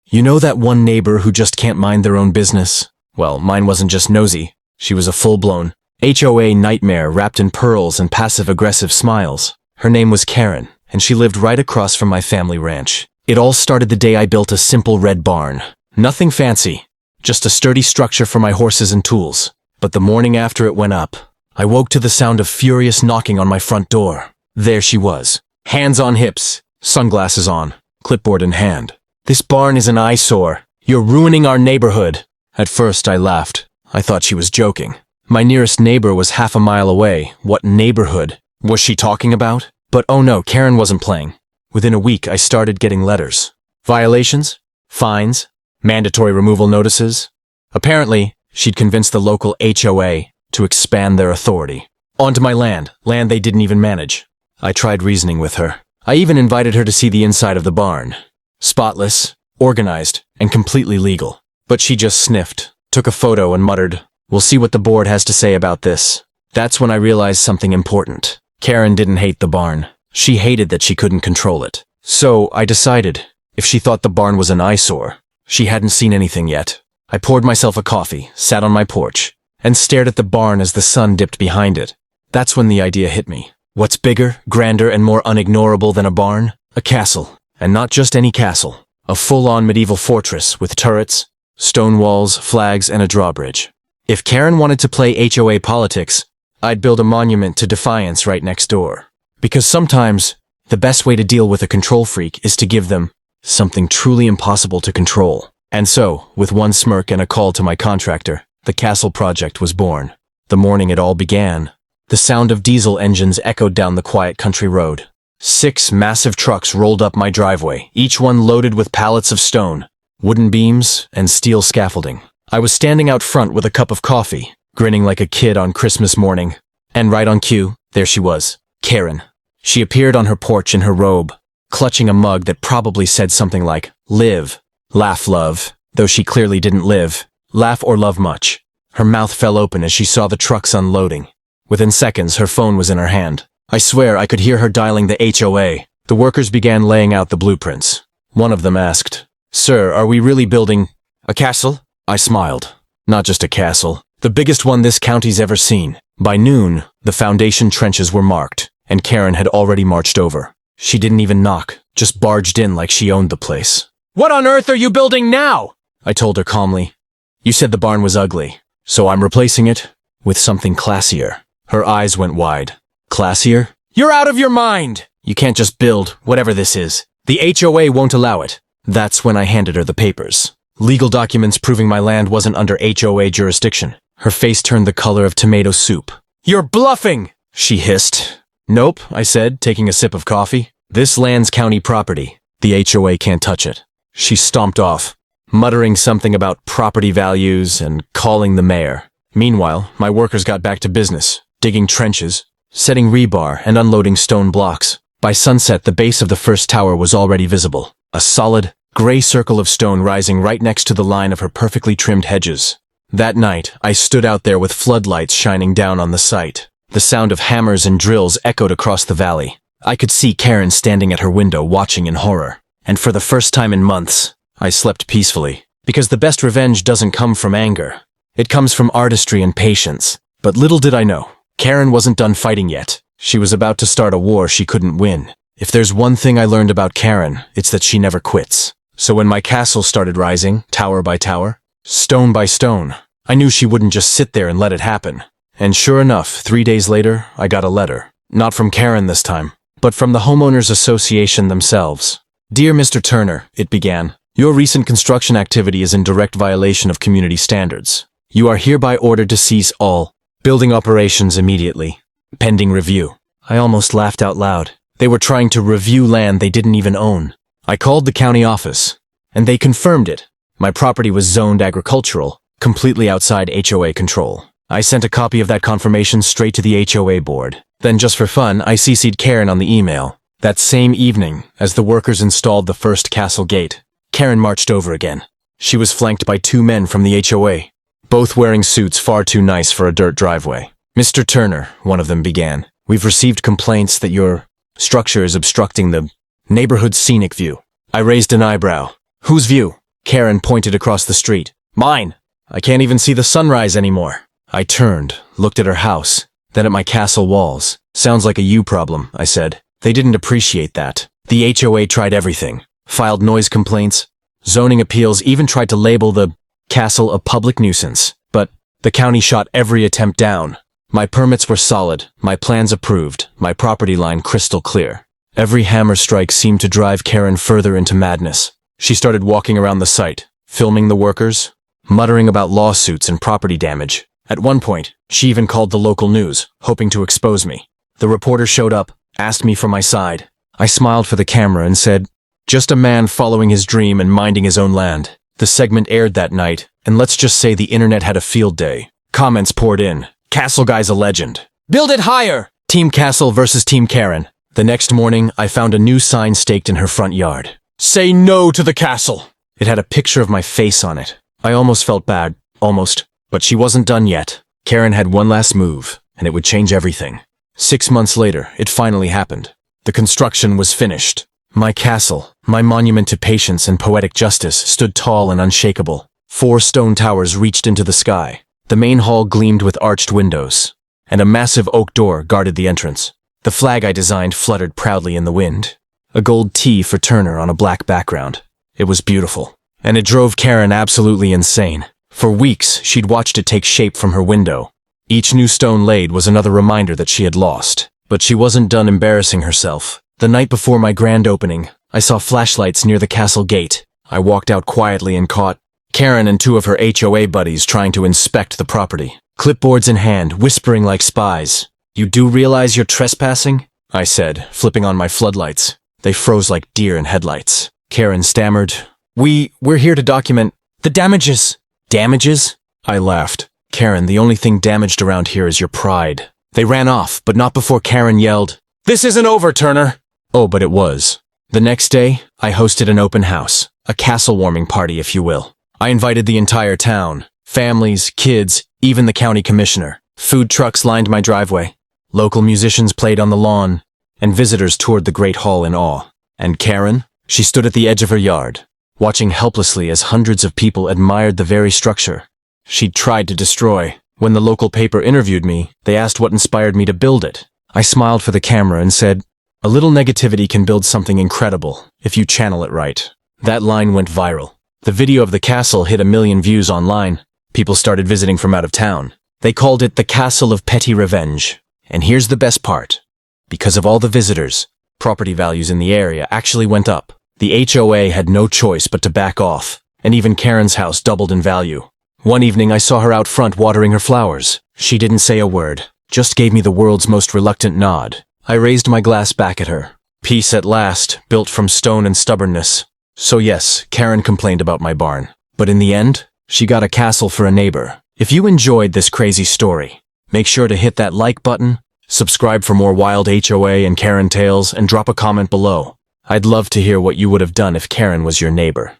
You know that one neighbor who just can't mind their own business? Well, mine wasn't just nosy. She was a full-blown HOA nightmare wrapped in pearls and passive-aggressive smiles. Her name was Karen, and she lived right across from my family ranch. It all started the day I built a simple red barn. Nothing fancy, just a sturdy structure for my horses and tools. But the morning after it went up, I woke to the sound of furious knocking on my front door. There she was, hands on hips, sunglasses on, clipboard in hand. "This barn is an eyesore. You're ruining our neighborhood." At first I laughed. I thought she was joking. My nearest neighbor was half a mile away. What neighborhood was she talking about? But oh no, Karen wasn't playing. Within a week, I started getting letters. Violations, fines, mandatory removal notices. Apparently, she'd convinced the local HOA to expand their authority onto my land they didn't even manage. I tried reasoning with her. I even invited her to see the inside of the barn. Spotless, organized, and completely legal. But she just sniffed, took a photo, and muttered, "We'll see what the board has to say about this." That's when I realized something important. Karen didn't hate the barn. She hated that she couldn't control it. So I decided, if she thought the barn was an eyesore, she hadn't seen anything yet. I poured myself a coffee, sat on my porch, and stared at the barn as the sun dipped behind it. That's when the idea hit me. What's bigger, grander, and more unignorable than a barn? A castle. And not just any castle. A full-on medieval fortress with turrets, stone walls, flags, and a drawbridge. If Karen wanted to play HOA politics, I'd build a monument to defiance right next door. Because sometimes, the best way to deal with a control freak is to give them something truly impossible to control. And so, with one smirk and a call to my contractor, the castle project was born. The morning it all began, the sound of diesel engines echoed down the quiet country road. 6 massive trucks rolled up my driveway, each one loaded with pallets of stone, wooden beams, and steel scaffolding. I was standing out front with a cup of coffee, grinning like a kid on Christmas morning. And right on cue, there she was, Karen. She appeared on her porch in her robe, clutching a mug that probably said something like, "Live, laugh, love," though she clearly didn't live, laugh, or love much. Her mouth fell open as she saw the trucks unloading. Within seconds, her phone was in her hand. I swear I could hear her dialing the HOA. The workers began laying out the blueprints. One of them asked, "Sir, are we really building a castle?" I smiled. Not just a castle. The biggest one this county's ever seen. By noon, the foundation trenches were marked, and Karen had already marched over. She didn't even knock, just barged in like she owned the place. "What on earth are you building now?" I told her calmly. "You said the barn was ugly, so I'm replacing it with something classier." Her eyes went wide. "Classier? You're out of your mind! You can't just build whatever this is. The HOA won't allow it." That's when I handed her the papers. Legal documents proving my land wasn't under HOA jurisdiction. Her face turned the color of tomato soup. "You're bluffing!" she hissed. "Nope," I said, taking a sip of coffee. "This land's county property. The HOA can't touch it." She stomped off, muttering something about property values and calling the mayor. Meanwhile, my workers got back to business, digging trenches, setting rebar, and unloading stone blocks. By sunset, the base of the first tower was already visible, a solid, gray circle of stone rising right next to the line of her perfectly trimmed hedges. That night, I stood out there with floodlights shining down on the site. The sound of hammers and drills echoed across the valley. I could see Karen standing at her window watching in horror. And for the first time in months, I slept peacefully. Because the best revenge doesn't come from anger. It comes from artistry and patience. But little did I know, Karen wasn't done fighting yet. She was about to start a war she couldn't win. If there's one thing I learned about Karen, it's that she never quits. So when my castle started rising, tower by tower, stone by stone, I knew she wouldn't just sit there and let it happen. And sure enough, 3 days later, I got a letter. Not from Karen this time, but from the Homeowners Association themselves. "Dear Mr. Turner," it began, "your recent construction activity is in direct violation of community standards. You are hereby ordered to cease all building operations immediately, pending review." I almost laughed out loud. They were trying to review land they didn't even own. I called the county office, and they confirmed it. My property was zoned agricultural, completely outside HOA control. I sent a copy of that confirmation straight to the HOA board. Then just for fun, I CC'd Karen on the email. That same evening, as the workers installed the first castle gate, Karen marched over again. She was flanked by 2 men from the HOA, both wearing suits far too nice for a dirt driveway. "Mr. Turner," one of them began, "we've received complaints that your structure is obstructing the neighborhood's scenic view." I raised an eyebrow. "Whose view?" Karen pointed across the street. Mine! I can't even see the sunrise anymore. I turned, looked at her house, then at my castle walls. Sounds like a you problem, I said. They didn't appreciate that. The HOA tried everything. Filed noise complaints, zoning appeals, even tried to label the castle a public nuisance. But the county shot every attempt down. My permits were solid, my plans approved, my property line crystal clear. Every hammer strike seemed to drive Karen further into madness. She started walking around the site, filming the workers, muttering about lawsuits and property damage. At one point, she even called the local news, hoping to expose me. The reporter showed up, asked me for my side. I smiled for the camera and said, just a man following his dream and minding his own land. The segment aired that night, and let's just say the internet had a field day. Comments poured in. Castle guy's a legend. Build it higher! Team Castle versus Team Karen. The next morning, I found a new sign staked in her front yard. Say no to the castle! It had a picture of my face on it. I almost felt bad. Almost. But she wasn't done yet. Karen had one last move, and it would change everything. 6 months later, it finally happened. The construction was finished. My castle, my monument to patience and poetic justice, stood tall and unshakable. 4 stone towers reached into the sky. The main hall gleamed with arched windows, and a massive oak door guarded the entrance. The flag I designed fluttered proudly in the wind. A gold T for Turner on a black background. It was beautiful, and it drove Karen absolutely insane. For weeks, she'd watched it take shape from her window. Each new stone laid was another reminder that she had lost. But she wasn't done embarrassing herself. The night before my grand opening, I saw flashlights near the castle gate. I walked out quietly and caught Karen and 2 of her HOA buddies trying to inspect the property. Clipboards in hand, whispering like spies. You do realize you're trespassing? I said, flipping on my floodlights. They froze like deer in headlights. Karen stammered, We're here to document the damages. Damages? I laughed. Karen, the only thing damaged around here is your pride. They ran off, but not before Karen yelled, This isn't over, Turner! Oh, but it was. The next day, I hosted an open house, a castle warming party, if you will. I invited the entire town, families, kids, even the county commissioner. Food trucks lined my driveway. Local musicians played on the lawn, and visitors toured the great hall in awe. And Karen? She stood at the edge of her yard, watching helplessly as hundreds of people admired the very structure she'd tried to destroy. When the local paper interviewed me, they asked what inspired me to build it. I smiled for the camera and said, a little negativity can build something incredible, if you channel it right. That line went viral. The video of the castle hit 1 million views online. People started visiting from out of town. They called it the Castle of Petty Revenge. And here's the best part. Because of all the visitors, property values in the area actually went up. The HOA had no choice but to back off, and even Karen's house doubled in value. One evening I saw her out front watering her flowers. She didn't say a word, just gave me the world's most reluctant nod. I raised my glass back at her. Peace at last, built from stone and stubbornness. So yes, Karen complained about my barn. But in the end, she got a castle for a neighbor. If you enjoyed this crazy story, make sure to hit that like button, subscribe for more wild HOA and Karen tales, and drop a comment below. I'd love to hear what you would have done if Karen was your neighbor.